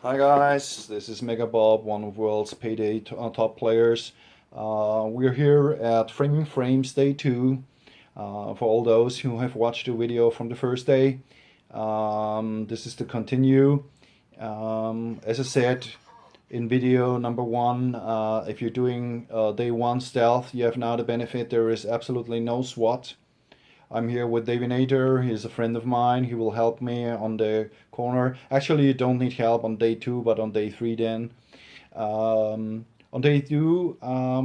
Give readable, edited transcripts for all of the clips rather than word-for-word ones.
Hi guys, this is Mega Bob, one of the world's Payday top players. We're here at Framing Frames Day 2. For all those who have watched the video from the first day, this is to continue. As I said in video number 1, if you're doing day 1 stealth, you have now the benefit there is absolutely no SWAT. I'm here with Davinator. He's a friend of mine. He will help me on the corner. Actually, you don't need help on day 2, but on day 3 then. On day 2,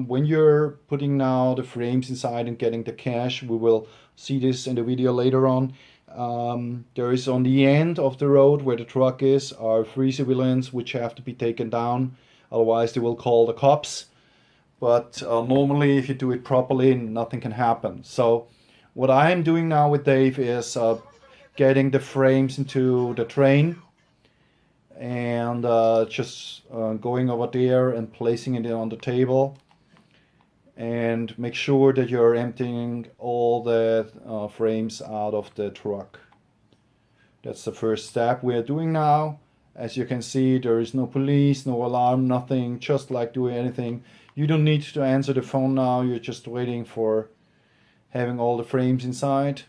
when you're putting now the frames inside and getting the cash, we will see this in the video later on. There is on the end of the road where the truck is are 3 civilians which have to be taken down. Otherwise, they will call the cops. But normally, if you do it properly, nothing can happen. So what I am doing now with Dave is getting the frames into the train and just going over there and placing it on the table, and make sure that you're emptying all the frames out of the truck. That's the first step we are doing now. As you can see, there is no police, no alarm, nothing, just like doing anything. You don't need to answer the phone now, you're just waiting for having all the frames inside.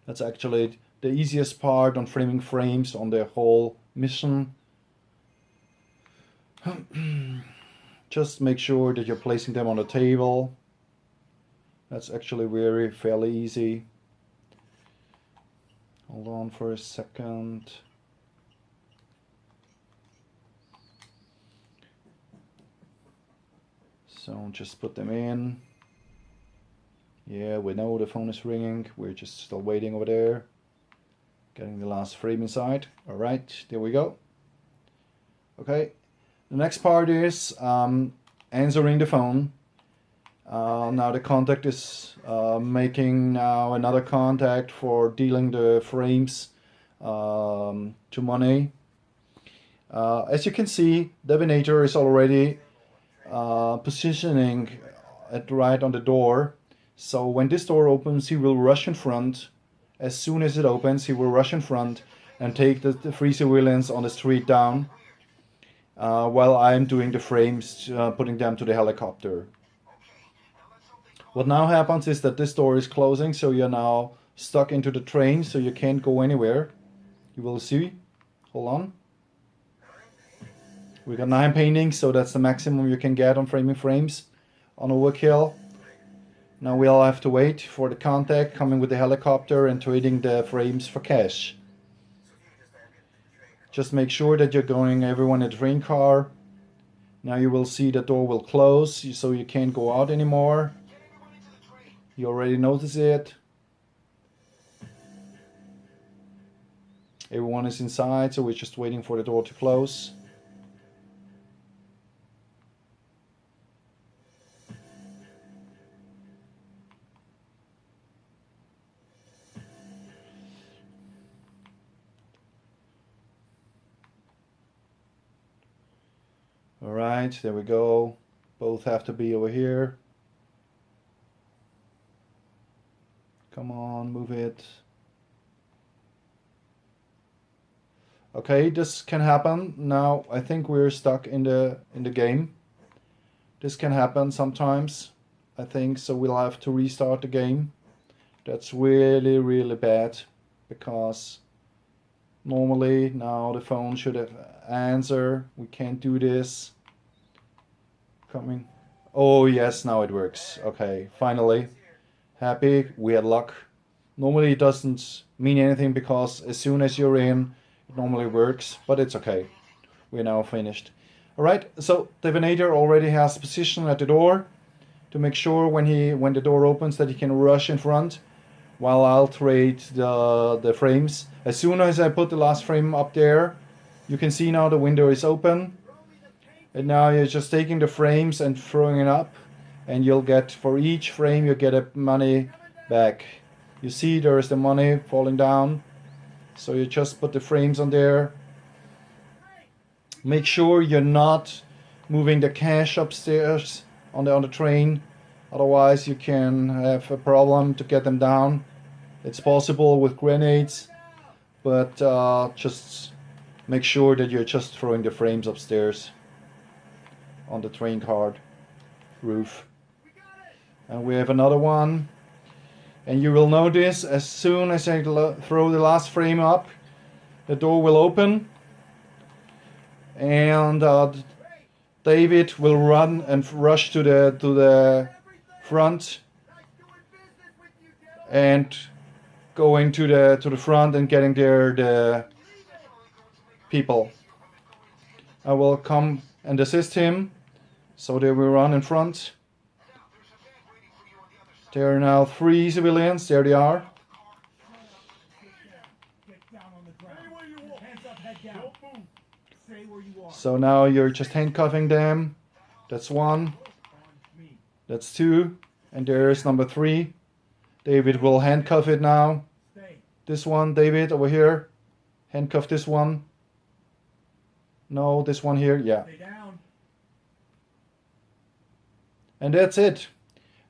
That's actually the easiest part on framing frames on the whole mission. Just make sure that you're placing them on the table. That's actually fairly easy. Hold on for a second. So just put them in. Yeah, we know the phone is ringing. We're just still waiting over there. Getting the last frame inside. Alright, there we go. Okay, the next part is answering the phone. Now the contact is making now another contact for dealing the frames to money. As you can see, Devinator is already positioning it right on the door. So when this door opens, he will rush in front. As soon as it opens, he will rush in front and take the 3 civilians on the street down, while I'm doing the frames, putting them to the helicopter. What now happens is that this door is closing, so you're now stuck into the train, so you can't go anywhere. You will see. Hold on. We got 9 paintings, so that's the maximum you can get on framing frames on overkill. Now we'll have to wait for the contact coming with the helicopter and trading the frames for cash. Just make sure that you're going everyone in the train car. Now you will see the door will close, so you can't go out anymore. You already notice it. Everyone is inside, so we're just waiting for the door to close. Alright, there we go. Both have to be over here. Come on, move it. Okay, this can happen. Now I think we're stuck in the game. This can happen sometimes, I think, so we'll have to restart the game. That's really bad, because normally now the phone should have answer. We can't do this. Coming. Oh yes, now it works. Okay, finally. Happy, we had luck. Normally it doesn't mean anything, because as soon as you're in, it normally works, but it's okay. We're now finished. Alright, so Divinator already has position at the door to make sure when the door opens that he can rush in front, while I'll trade the frames. As soon as I put the last frame up there, you can see now the window is open. And now you're just taking the frames and throwing it up, and you'll get, for each frame you get a money back. You see there is the money falling down, so you just put the frames on there. Make sure you're not moving the cash upstairs on the train, otherwise you can have a problem to get them down. It's possible with grenades, but just make sure that you're just throwing the frames upstairs on the train car roof. And we have another one. And you will notice as soon as I throw the last frame up, the door will open. And David will run and rush to the front and going to the front and getting there the people. I will come and assist him, so they will run in front. There are now 3 civilians. There they are. So now you're just handcuffing them. That's 1. That's 2. And there's number 3. David will handcuff it now. This one, David, over here. Handcuff this one. No, this one here. Yeah. And that's it.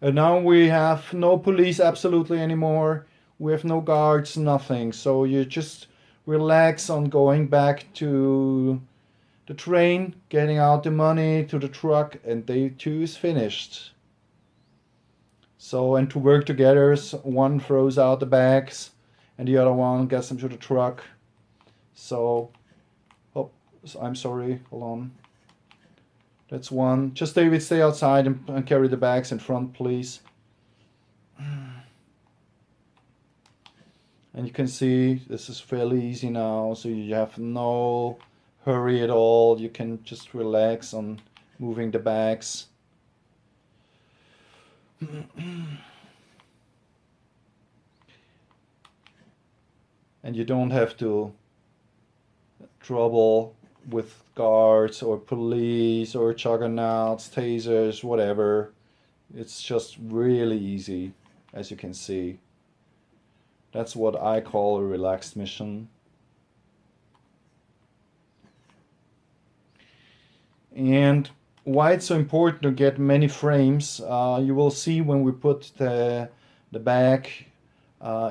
And now we have no police absolutely anymore. We have no guards, nothing. So you just relax on going back to the train, getting out the money to the truck, and day 2 is finished. So, and to work together, one throws out the bags and the other one gets them to the truck. So, oh, I'm sorry, hold on. That's 1. Just David, stay outside and carry the bags in front, please. And you can see this is fairly easy now, so you have no hurry at all. You can just relax on moving the bags. And you don't have to trouble with guards or police or juggernauts, tasers, whatever. It's just really easy, as you can see. That's what I call a relaxed mission. And why it's so important to get many frames, you will see when we put the bag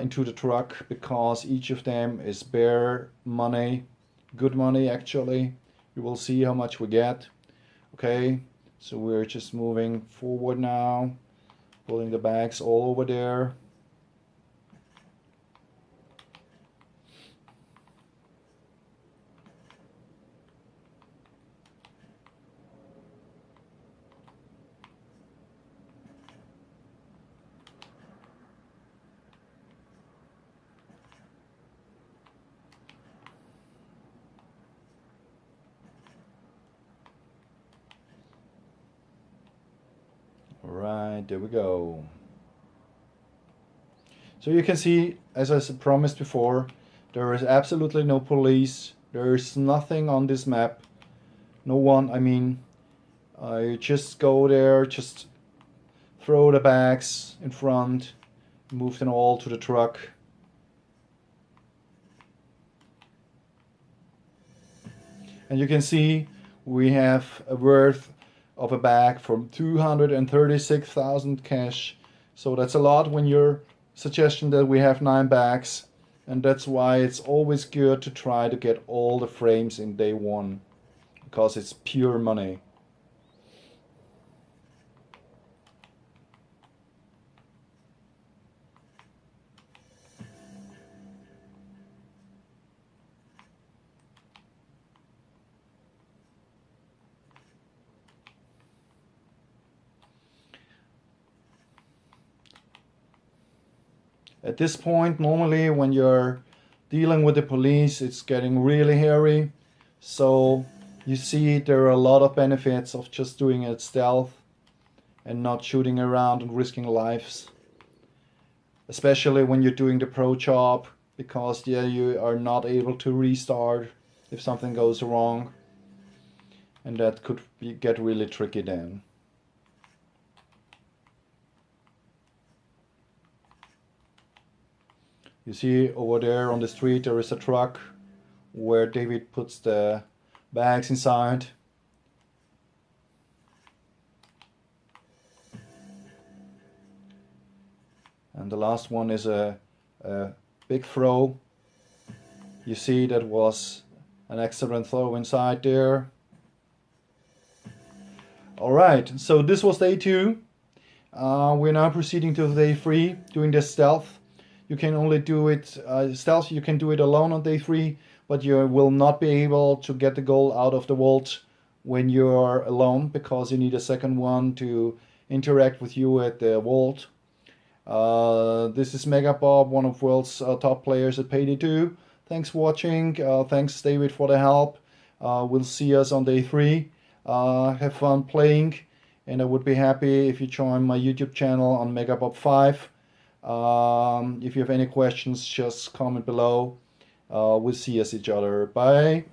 into the truck, because each of them is bare money, good money actually. You will see how much we get. Okay, so we're just moving forward now, pulling the bags all over there. Right, there we go. So you can see, as I promised before, there is absolutely no police. There is nothing on this map. No one, I mean, you just go there, just throw the bags in front, move them all to the truck. And you can see we have a worth of a bag from 236,000 cash. So that's a lot when you're suggesting that we have 9 bags. And that's why it's always good to try to get all the frames in day 1, because it's pure money. At this point, normally when you're dealing with the police, it's getting really hairy. So you see there are a lot of benefits of just doing it stealth and not shooting around and risking lives. Especially when you're doing the pro job, because yeah, you are not able to restart if something goes wrong. And that could get really tricky then. You see over there on the street there is a truck where David puts the bags inside. And the last one is a big throw. You see that was An excellent throw inside there. Alright, so this was day 2. We're now proceeding to day 3, doing this stealth. You can only do it stealth, you can do it alone on day 3, but you will not be able to get the goal out of the vault when you're alone, because you need a second one to interact with you at the vault. This is Mega Bob, one of world's top players at Payday 2. Thanks for watching. Thanks David for the help. We'll see us on day 3. Have fun playing, and I would be happy if you join my YouTube channel on Mega Bob 5. If you have any questions, just comment below. We'll see us each other. Bye.